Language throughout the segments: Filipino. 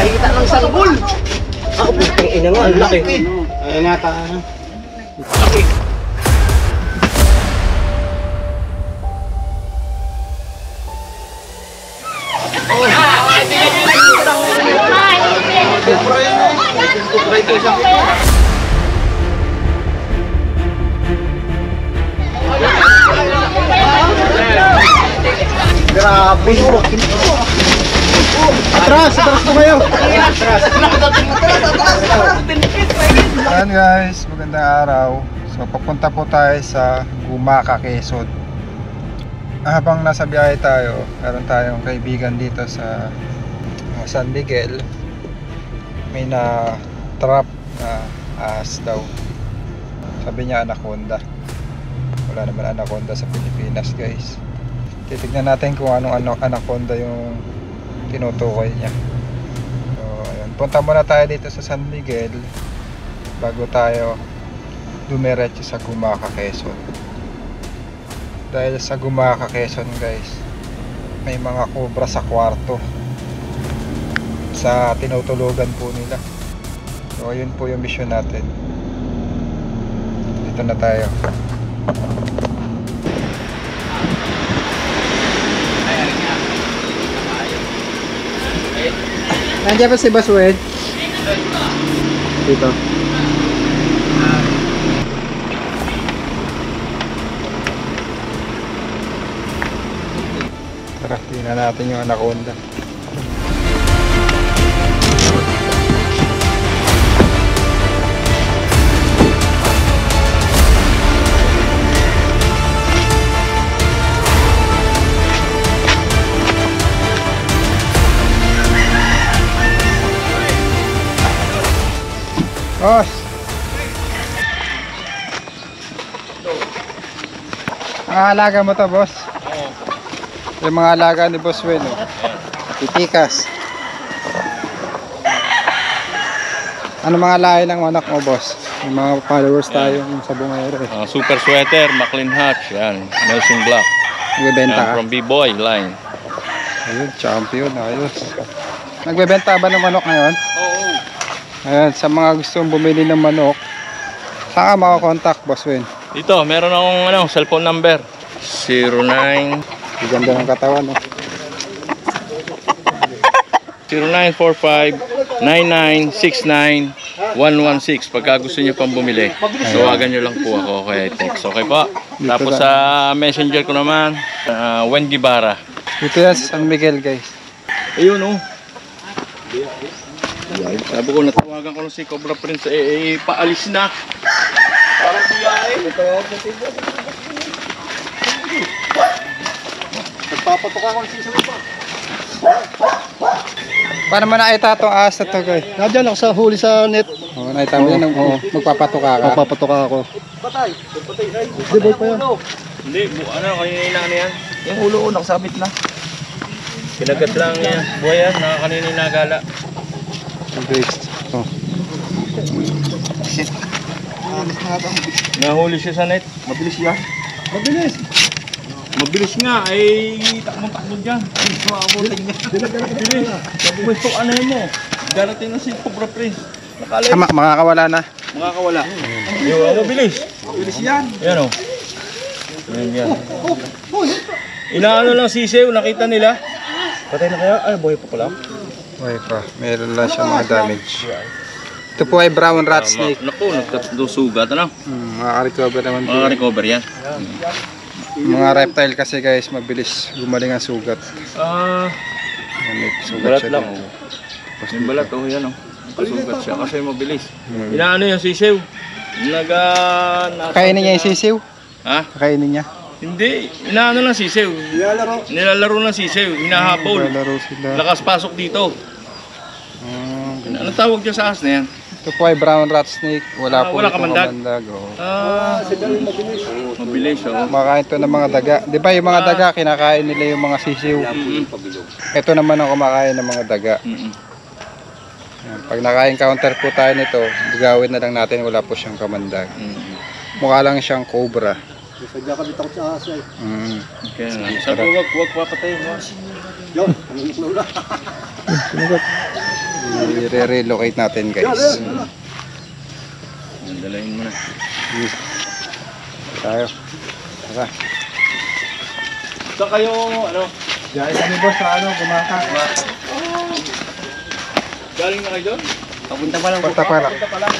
Kita ng sanggol. Ako putang ina nga, ang laki. Ay nga ta. Laki. Grabe bro. Atras po kayo. Ayan guys, magandang araw. So papunta po tayo sa Gumaca, Quezon. Habang nasa biyahe tayo, meron tayong kaibigan dito sa San Miguel. May na trap na ahas daw. Sabi niya anaconda. Wala naman anaconda sa Pilipinas guys. Titignan natin kung anong anaconda yung tinutukoy niya. So ayun, punta muna tayo dito sa San Miguel bago tayo dumiretso sa Gumaca, Quezon. Dahil sa Gumaca, Quezon guys, may mga cobra sa kwarto sa tinutulugan po nila. So yun po yung mission natin. Dito na tayo. Nandiyan pa si Baswed? Dito. Tara, tingnan natin yung anaconda. Boss! Ang alaga mo to, boss? Yung mga alaga ni Boss Wen, titikas. Ano mga lahi ng manok mo, boss? Yung mga followers tayo sa bungero eh. Super Sweater, Maclean Hatch, yan, Nelson Black. Nagbebenta ka? From B-Boy line. Ayun, champion, ayos. Nagbebenta ba ng manok ngayon? Oo. Ayan, sa mga gustong bumili ng manok, saan ka makakontakt, Boss Wen? Dito, meron akong cellphone number. 09 Ganda ng katawan, oh. 0945-9969-116. Pagka gusto nyo pang bumili, tawagan nyo lang po ako kay text. Okay po? Tapos sa messenger ko naman, Wen Guevara. Dito yan sa San Miguel, guys. Ayun, oh. Sabi ko, natawagan ko lang si Cobra Prince, paalis na. Parang biyahe. Nagpapatok ako ng sisiw pa. Paano mo nakita itong ahas na ito, guys? Nandiyan ako sa huli sa net. Oo, nakita mo yan, magpapatoka ka. Magpapatoka ako. Di ba pa yan? Hindi, kanina yan. Yung ulo ko, nakasabit na. Kinagat lang yan. Buhay yan, kanina nagala. Guys, oh. Nahuli siya sa net. Mabilis yan. Mabilis nga, takbo-takbo dyan. Mabilis. Sabi mo, ito, ano mo? Darating na si Cobra Prince. Nakalay. Makakawala na. Makakawala. Yung mabilis. Mabilis yan. Yan o. Yan. Inaano lang sisiw, nakita nila. Patay na kaya? Ay, buhay pa pala. Okay pa, meron lang siya mga damage. Ito po ay brown rat snake. Naku, nagkasugat, ano? Makaka-recover naman po. Makaka-recover yan. Mga reptile kasi guys, mabilis gumaling ang sugat. May sugat Balat siya lang. dito. Yung balat, yan o. Kasugat siya kasi mabilis. Inaano yung sisiw? Kainin niya yung sisiw? Ha? Kainin niya? Hindi, inaano lang sisiw. Nilalaro ng sisiw, hinahabol. Lalaro sila. Lakas pasok dito. Ano tawag dyan sa ahas na yan? Ito po ay brown rat snake. Wala po Wala itong kamandag? kamandag. Oh. Mabilis, oh. Kumakain ito ng mga daga. Di ba yung mga daga, kinakain nila yung mga sisiw. Ito naman ang kumakain ng mga daga. Yan. Pag naka-encounter po tayo nito, gagawin na lang natin, wala po siyang kamandag. Mukha lang siyang cobra. Sadya ka bitakot sa ahas eh. Okay na. Sabi ko, wag papatayin mo. Yun, ang lula. Sinugat. I-relocate natin guys. Dalayin mo na. Tayo. Tara. Saan kayo, ano? Diyan kami boss sa ano, Gumaka. Galing na kayo doon? Papunta pa lang. Punta pa lang.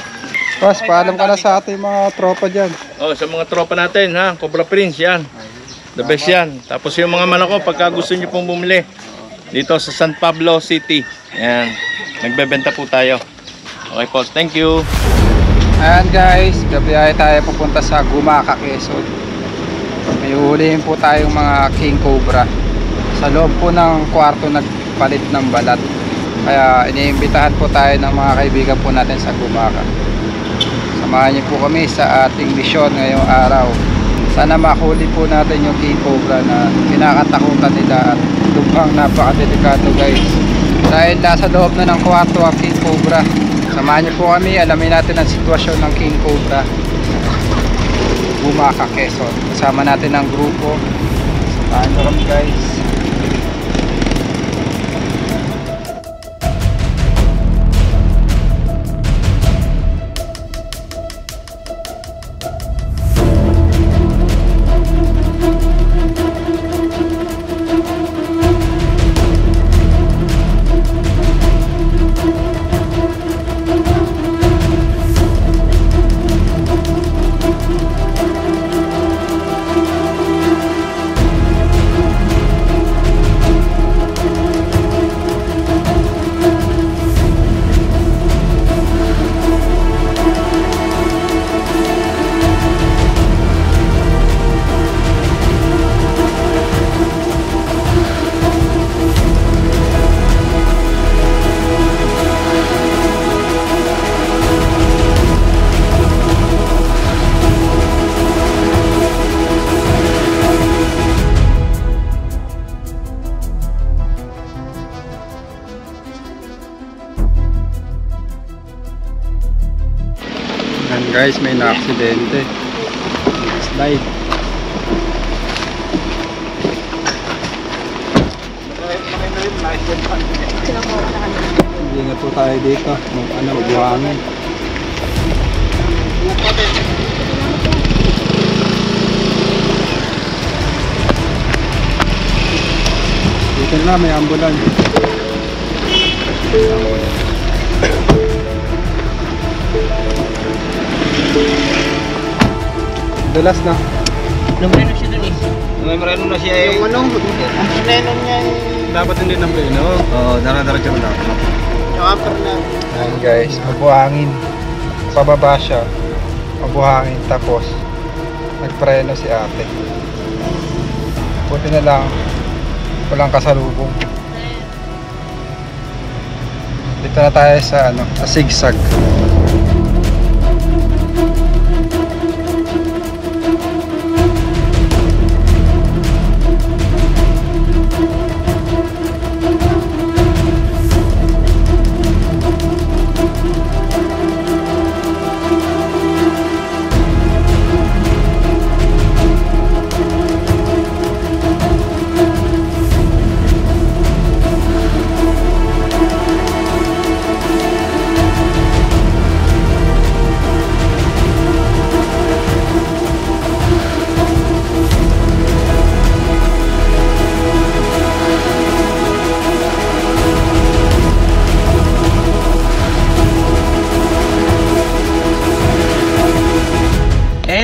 Boss, paalam ka na sa ating mga tropa dyan. Oh, sa mga tropa natin, ha? Cobra Prince, yan. The best yan. Tapos yung mga manok ko, pagka gusto nyo pong bumili, dito sa San Pablo City. Yan. Nagbebenta po tayo. Okay po, thank you. Ayan guys, gabiyahe tayo pupunta sa Gumaka, Quezon. May uhulihin po tayong mga King Cobra. Sa loob po ng kwarto nagpalit ng balat. Kaya iniimbitahan po tayo ng mga kaibigan po natin sa Gumaka. Samahan niyo po kami sa ating misyon ngayong araw. Sana makahuli po natin yung King Cobra na kinakatakutan nila at lubhang napakadelikado guys. Dahil nasa loob na ng kwarto ang King Cobra. Samahan niyo po kami, alamin natin ang sitwasyon ng King Cobra Gumaka, Quezon. Kasama natin ang grupo. Samahan niyo kami guys. Guys, may na-aksidente. Slide. Ingat po tayo dito. Buhangin. Dito na, may ambulance. Dulas na. Numero siya dun eh. Numero na siya eh. Yung ano? Ang sineno niya eh. Dapat hindi na preno. Oo, dara-dara mo lang. Yung upper na. Ayan guys, mabuhangin. Pababa siya. Mabuhangin tapos nagpreno si ate. Buti na lang walang kasalubong. Dito na tayo sa ano, sa zigzag.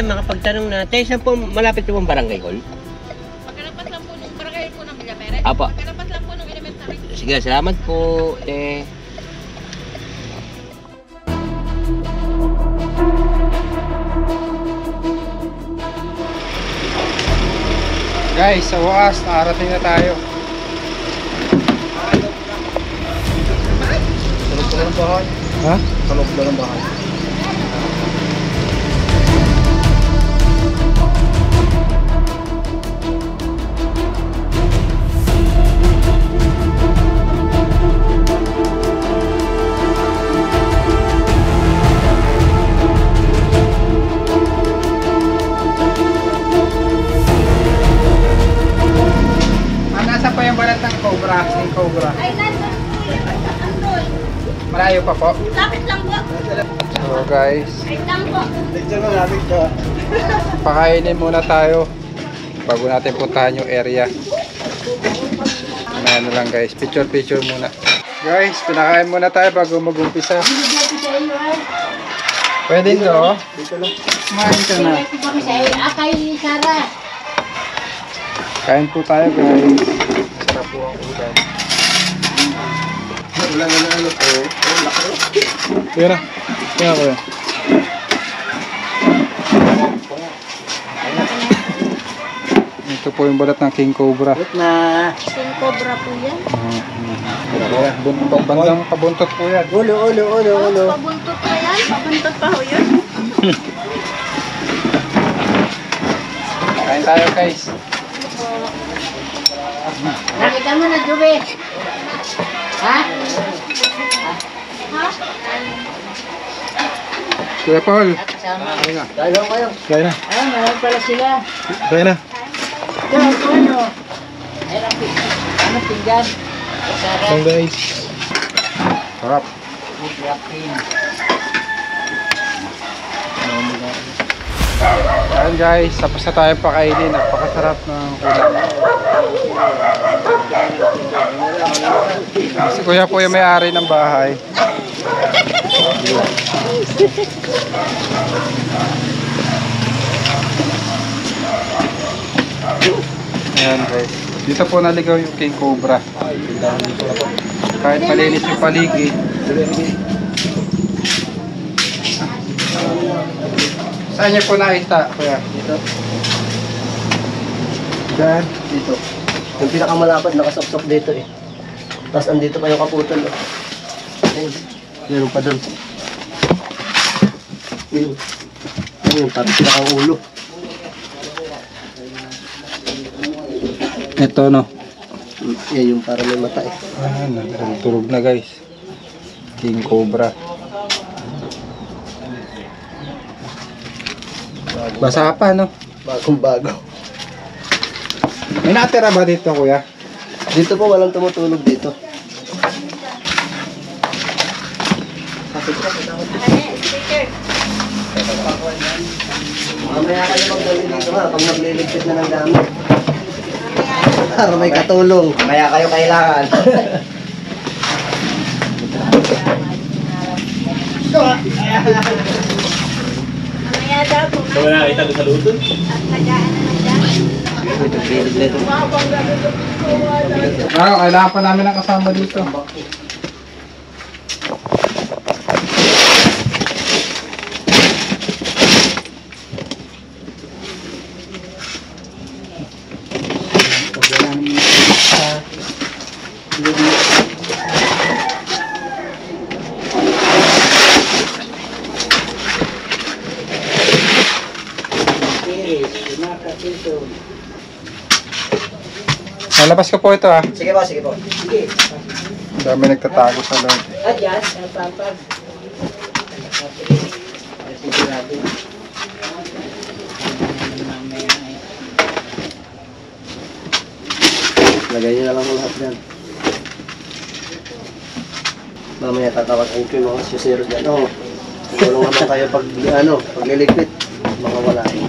Mga pagtanong natin, saan po malapit po ang barangay hall? Pagkalapas lang po nung barangay po ng Villapere. Apa. Pagkalapas lang po nung elementary. Sige, salamat po. Guys, sa wakas, nakarating na tayo. Sa loob ng bahay. Ha? Sa loob ng bahay. Nasa pa yung balat ng Cobra, King Cobra. Ay, nandun po yun. Andun. Malayo pa po. Lapit lang po. So guys, Wait lang po. pakainin muna tayo bago natin puntahan yung area. Ano lang guys, picture muna. Guys, pinakain muna tayo bago mag-umpisa. Pwede no? Kumain ka na. Kay Sarah. Kain po tayo guys. Sarap po ang ulam. Ulan na ano po. Yan na. Yan ko yan. Ito po yung balat ng King Cobra. King Cobra po yan. Bandang pabuntot po yan. Ulo. Pabuntot pa yan. Pabuntot pa ho yun. Kain tayo guys. Nakita mo na, Juve. Ha? Kuya Paul. Tayo kayo. Kain na. Ah, meron pala sila. Kain na. Ano? Ano pinggan? Sarap. Kain guys. Sarap. Ayan guys, tapos na tayo pakainin. Napakasarap ng ulam. Si Kuya po yung may-ari ng bahay. Ayan guys. Dito po naligaw yung King Cobra. Kahit malinis yung paligid. Saan niyo po nakita, Kuya? Dito. Diyan. Dito. Yung pinakamalapad nakasok-sok dito eh. Tapos andito pa yung kaputan. Oh. Meron pa doon. Yun, tapos pinakang ulo. Ito no. Yan yung para may mata eh. Turog na guys. King Cobra. Basa pa no? Bagong bago. May natira ba dito Kuya? Dito po walang tumutulog dito. Sticker. Mamaya kayo magdali dito ha, pag nagliligpit na ng gamit. Para may katulong. Kaya kayo kailangan. Mamaya daw po. So, wala nakita doon sa luton? At tagaan na lang dyan. Kailangan pa namin ng kasama dito. Lalabas ko po ito ah. Sige po, sige po. Sige. Ang dami nagtatago sa loob. Adyan, ang pampag. Lagay nyo na lang lahat yan. Mamaya tatawag ang cream mga suseros dyan. Oo. Tulong naman kayo pag, pagliligpit. Mga wala eh.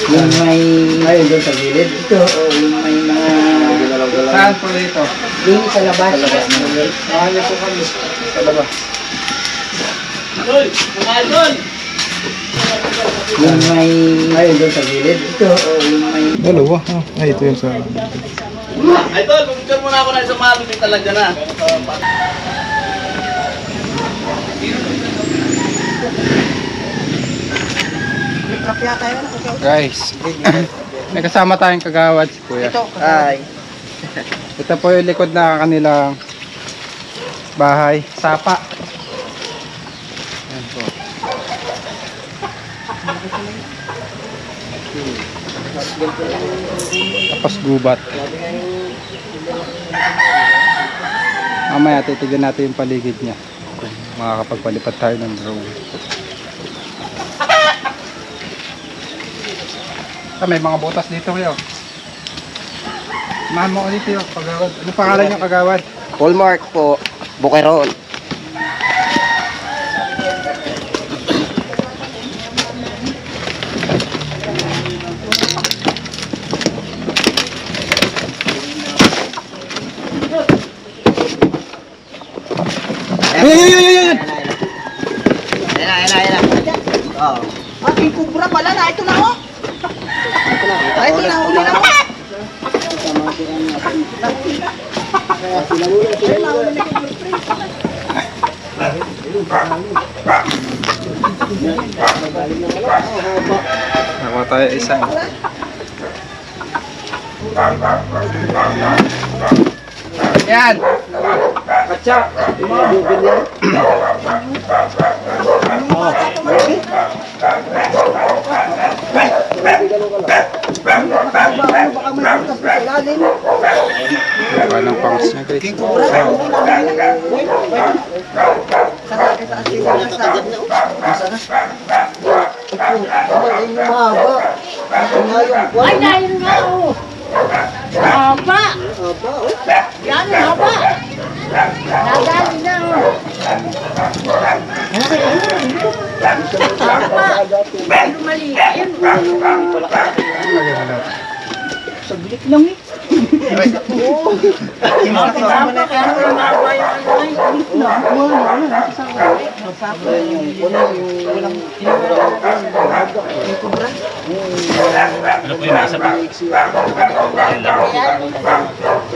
Yung may... Ayun doon sa gilid. Ito, yung may mga... Saan po dito? Dini sa labas. Sa labas. Mahal po kami sa labas. Yung may... Ayun doon sa gilid. Ito, yung may... Dalawa. Ay, ito yung sa... Idol, pumicture muna ako na isang malupit talaga na. Guys, may kasama tayong kagawad si Kuya. Ay. Ito po yung likod na kanilang bahay. Sapa. Ayan po. Tapos gubat. Mamaya titignan natin yung paligid niya. Makakapagpalipat tayo ng drone. May mga butas dito kayo. Samahan mo ko dito yung kagawad. Ano pangalan yung kagawad? Hallmark po. Bukeron. Ayun! Ayan na. Oo. Aking kubra pala na. Ito na oh. Ay, ito na. Uli na oh. Nakuha tayo isa. Yan! Katsa! Anong pangas niya guys? Ay, dahil nga oh. Haba. Yan, haba. Nadali na oh. Haba. Pero mali. Ayun. Saglit lang eh.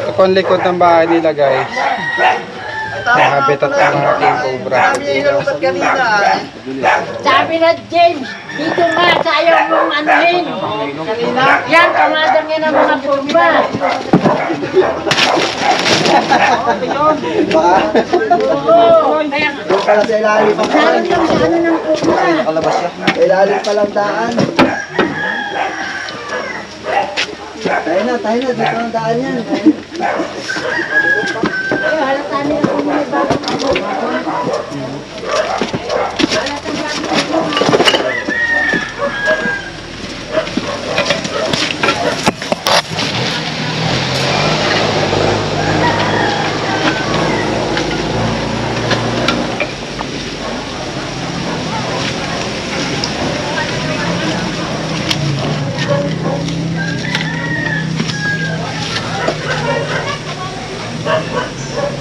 Ito po ang likod ng bahay nila guys. Ang habitat ng mga king cobra. Sabi na James, dito nga tayo mong anuhin. Yan, kamadang yan ang mga purba. Oo. Kaya Doon pala sa ilalim ang saan lang sa ano ng purba. nakalabas siya. Sa ilalim palang daan. Tayo na. Dito ang daan yan. Ay, halata nila kung may bagong ako.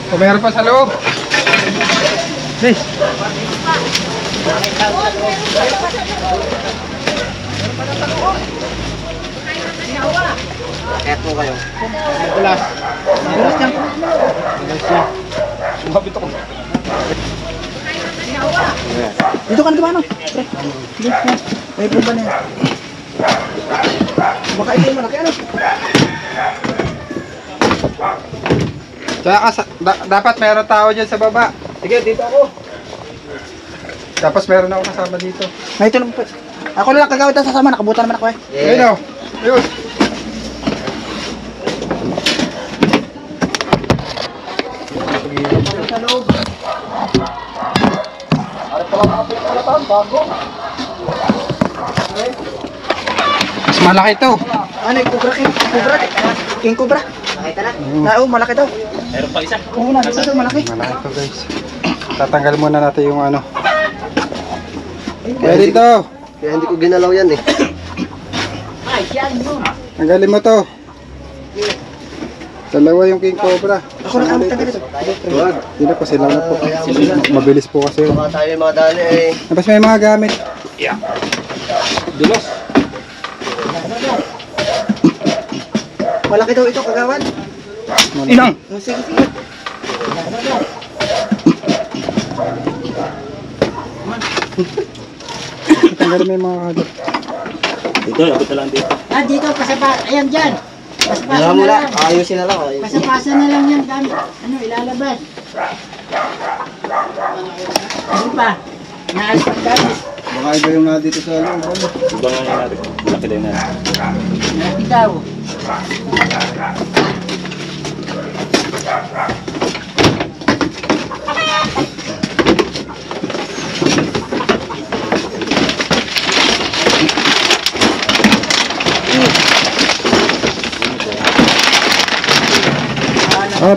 O meron pa sa loob. Guys. Kaya po kayo. Magulas. Magulas niya. Sumabit ako. Dito ka na dumano. May pumba na yan. Baka ito yung malaki ano? Tsaka dapat meron tao dyan sa baba. Sige, dito ako. Tapos meron ako kasama dito. May ito lang po. Ako na lang kagawin tayo sasama. Nakabutan naman ako eh. Ayun o. Ayun. Sa loob. Ari pala kapit bago. Mas malaki to. Ano yung kubra? King kubra. Nakita na? Oo, malaki daw. Meron pa isa. Oo na, dito malaki. Malaki to guys. Tatanggal muna natin yung ano. Kaya dito. Kaya hindi ko ginalaw yan eh. Ay, yan mo. Tanggalin mo to. Dalawa yung king cobra. Ako na ang tagal ito. Hindi na po sila na po. Mabilis po kasi. Baka tayo yung mga dali eh. Tapos may mga gamit. Dulos. Malaki daw ito kagawan. Inang! Sige. Tanggalin mo yung mga kagat. Dito, abot na lang dito. Ah, dito, ayan dyan. Pasapasa Wala na muna. lang. Ayusin na lang. Pasapasa na lang yan, gamit. Ano, ilalabas. Ano pa? Naalis pang gamit. Baka iba yung nga dito sa loob. Iba nga yung natin. Malaki daw na. Malaki daw. At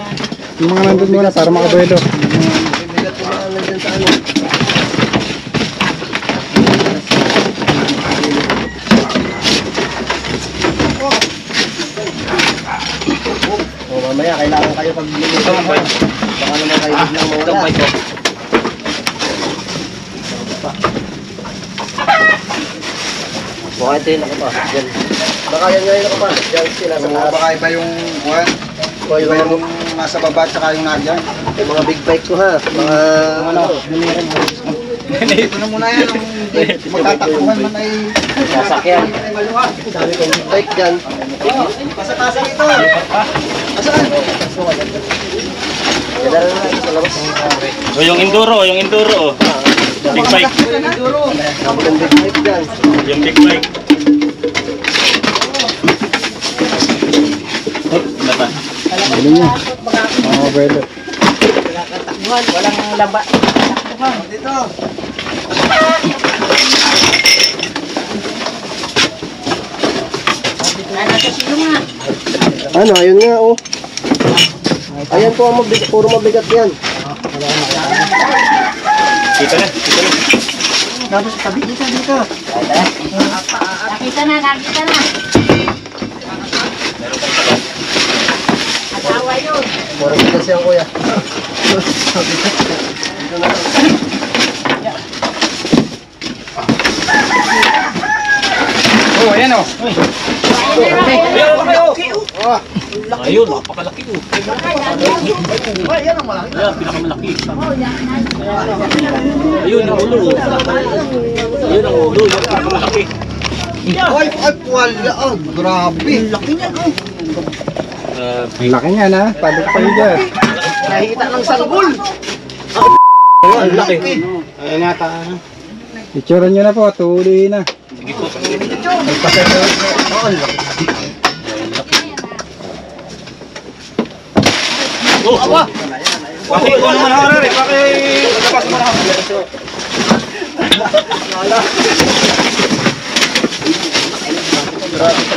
yung mga nandun muna para makabuelo. pag baka naman kayo biglang mawala. Baka ito yung nakapa. Yan. Baka yan nga yung nakapa. Yan sila sa harap. Baka iba yung buwan. O, Iba yung nasa baba at saka yung nandyan. yung mga big bike ko ha. Mga ano. Ito na muna yan. Magtatakbuhan man ay Sasakyan. Sabi ko big bike dyan. pasa-pasa ito. Asaan? Kadala na ito sa labas. So yung enduro, Big bike. Sabi ko big bike dyan. Yung big bike. Oh, nata. Ano niya? Mga abuelo. Takbuhan, walang laba. Takbuhan. Dito. Ano sa silo nga? Ano, ayun nga oh. Ayan po ang mabigat, puro mabigat yan. Kita na. Tapos tabi dito. Nakita na. Asawa yun. Puro bigas yan kuya. Oh, ayan oh. Ayun, napakalaki oh. Ayan, pinakamalaki. Ayun, ang ulo. Ayun, ang ulo. Yung pinakamalaki. Ay, wala. Oh, grabe. Laki niya oh. Laki niya na. Pabalik pa niya dyan. Nakikita ng sanggol. Ang laki. Ayun nga ta. Itsura nyo na po. Tuloy na. Sige po. Oh, awa! Bakit ko naman harar eh? Bakit labas mo na ako?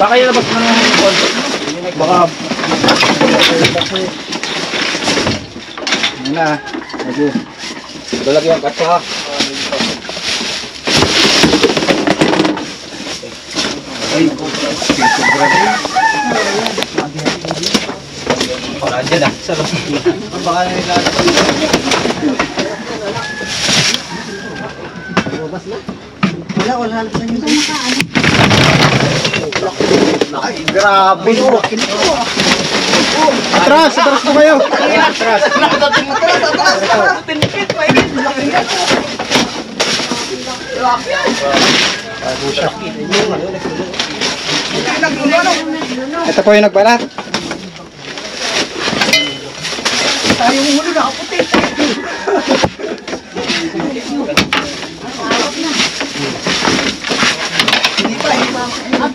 Bakit labas mo na ako? Baka... Ayun na. Okay. Lalagyan ka pa. Nandiyan na. Sa labas. Baka na ilalagay. Wala. Ay, grabe. Atras po kayo. Atras. Ito po yung nagbalat.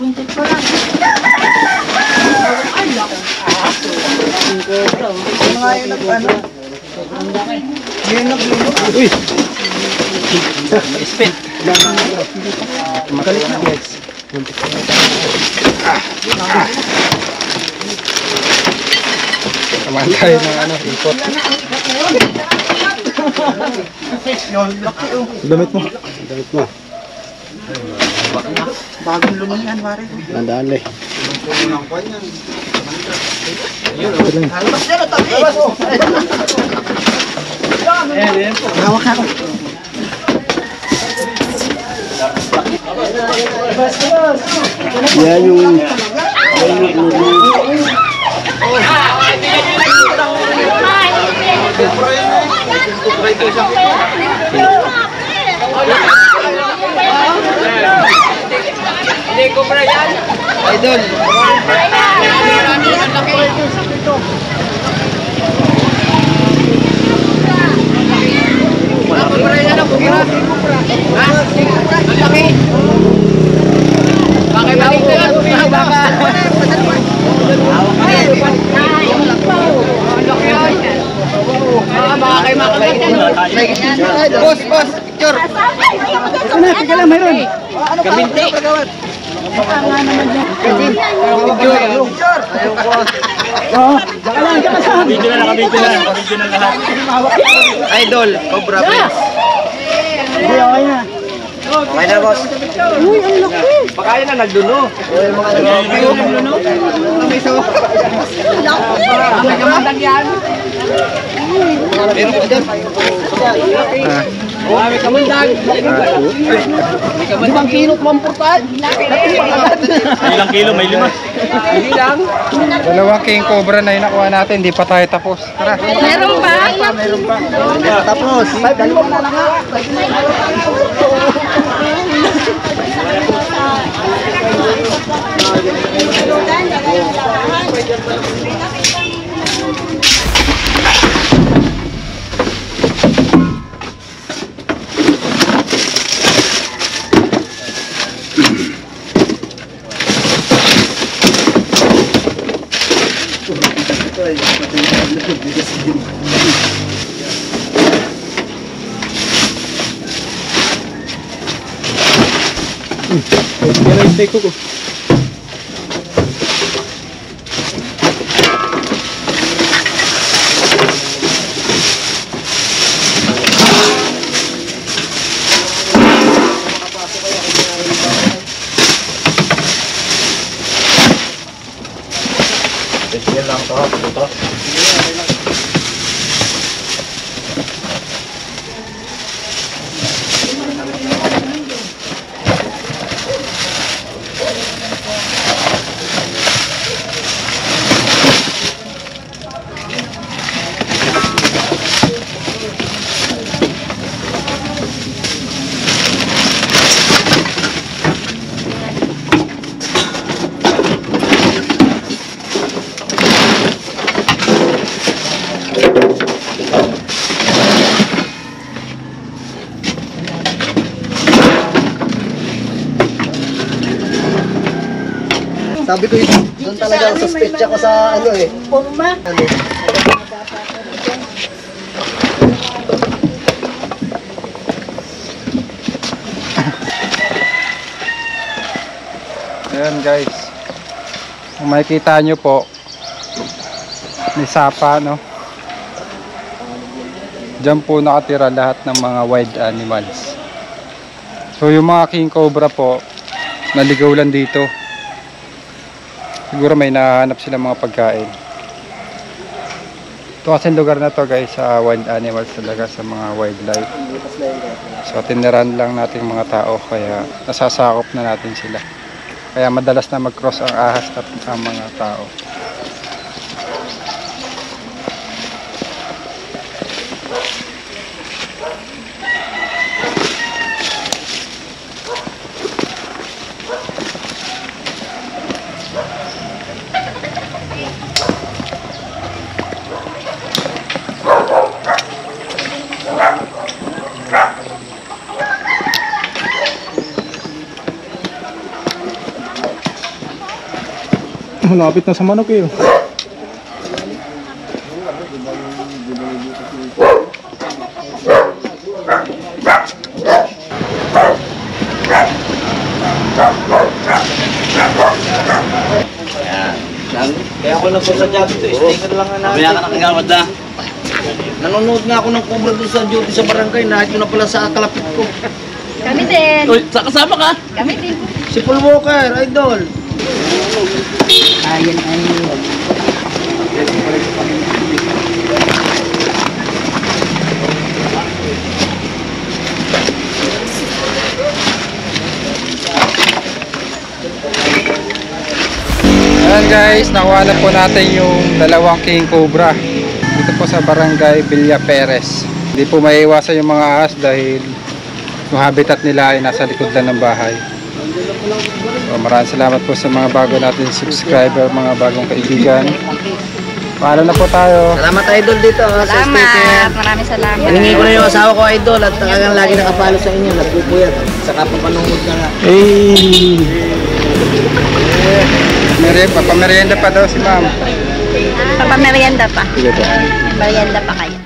Buntit ko lang. Ay, laki. Uy. Spin. Magalit na. Samahan tayo ng ikot. Damit mo. Bagong lumihan, pare. Nandaan le. Hawak ako. Yan yung... Hindi ko pa yan. Idol. Bakit balik ko yan? Baka. Baka kayo makakita. Boss, picture. Tika lang, mayroon. Kabinti. Video na lahat. Idol, Cobra Prince. Hindi, okay na. Okay na, boss. Baka yun na nagduno. Uy, yung mga nagduno. May kamandang yan. Meron ko dyan. May kamandang. Limang kilo, 1 Ilang kilo? May 5. Hindi lang. Dalawang king cobra na yung nakuha natin, di pa tayo tapos. Tara. Meron pa? Tapos, 5 dalawa na lang ha. Sabi ko yun, doon talaga ang suspect ko sa ano eh. Pumba. Ano? Ayan guys. Kung makikita nyo po, may sapa, no? Diyan po nakatira lahat ng mga wild animals. So yung mga king cobra po, naligaw lang dito. Siguro may nahanap sila mga pagkain. Ito kasi lugar na to guys, sa wild animals talaga, sa mga wildlife. So tiniran lang natin mga tao, kaya nasasakop na natin sila. Kaya madalas na mag-cross ang ahas at ang mga tao. Malapit na sa manok eh. Kaya ako nagpunta dyan dito, sticker lang na natin. Kaya ka nakagawad na. Nanonood nga ako ng cobra doon sa duty sa barangay, nakit ko na pala sa kalapit ko. Kami din. Uy, kasama ka? Kami din. Si Paul Walker, idol. Ayan, ayun. Ayan guys, nakuha na po natin yung dalawang king cobra dito po sa barangay Villa Perez. Hindi po maiiwasan yung mga ahas dahil yung habitat nila ay nasa likod lang ng bahay. So, maraming salamat po sa mga bago natin subscriber, mga bagong kaibigan. Paalam na po tayo. Salamat idol dito sa sticker. Salamat. Maraming salamat. Hiningi ko na yung asawa ko idol at talagang lagi nakapalo sa inyo, nagpupuyat. Saka papanood na nga. Papamerienda pa daw si ma'am. Papamerienda pa. Merienda pa kayo.